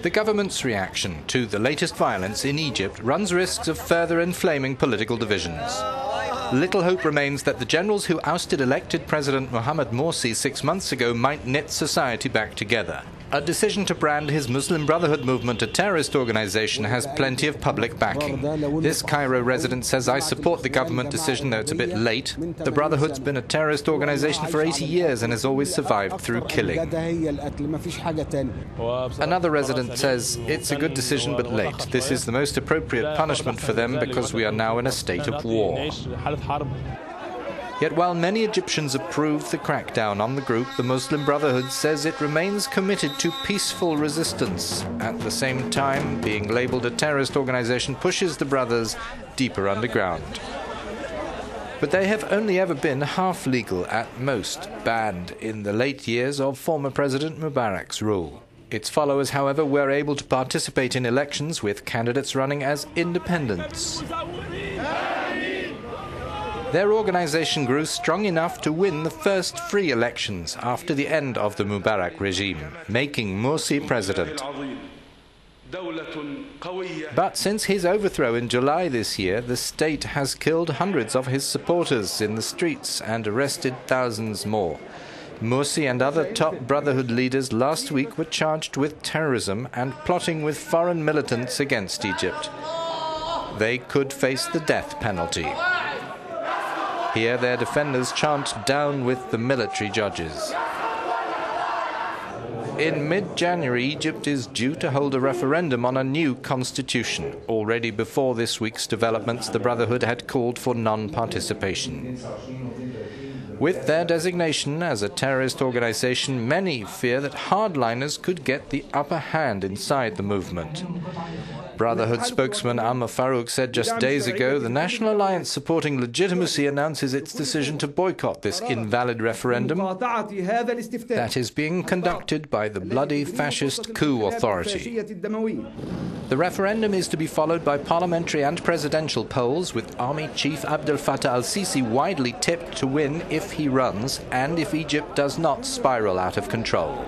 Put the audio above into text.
The government's reaction to the latest violence in Egypt runs risks of further inflaming political divisions. Little hope remains that the generals who ousted elected President Mohammed Mursi 6 months ago might knit society back together. A decision to brand his Muslim Brotherhood movement a terrorist organization has plenty of public backing. This Cairo resident says, "I support the government decision, though it's a bit late. The Brotherhood's been a terrorist organization for 80 years and has always survived through killing." Another resident says, "It's a good decision but late. This is the most appropriate punishment for them because we are now in a state of war." Yet while many Egyptians approve the crackdown on the group, the Muslim Brotherhood says it remains committed to peaceful resistance. At the same time, being labelled a terrorist organization pushes the brothers deeper underground. But they have only ever been half legal at most, banned in the late years of former President Mubarak's rule. Its followers, however, were able to participate in elections with candidates running as independents. Their organization grew strong enough to win the first free elections after the end of the Mubarak regime, making Mursi president. But since his overthrow in July this year, the state has killed hundreds of his supporters in the streets and arrested thousands more. Mursi and other top Brotherhood leaders last week were charged with terrorism and plotting with foreign militants against Egypt. They could face the death penalty. Here, their defenders chant, "Down with the military judges." In mid-January, Egypt is due to hold a referendum on a new constitution. Already before this week's developments, the Brotherhood had called for non-participation. With their designation as a terrorist organization, many fear that hardliners could get the upper hand inside the movement. Brotherhood spokesman Amr Farouk said just days ago the National Alliance supporting legitimacy announces its decision to boycott this invalid referendum that is being conducted by the bloody fascist coup authority. The referendum is to be followed by parliamentary and presidential polls, with Army Chief Abdel Fattah al-Sisi widely tipped to win if he runs and if Egypt does not spiral out of control.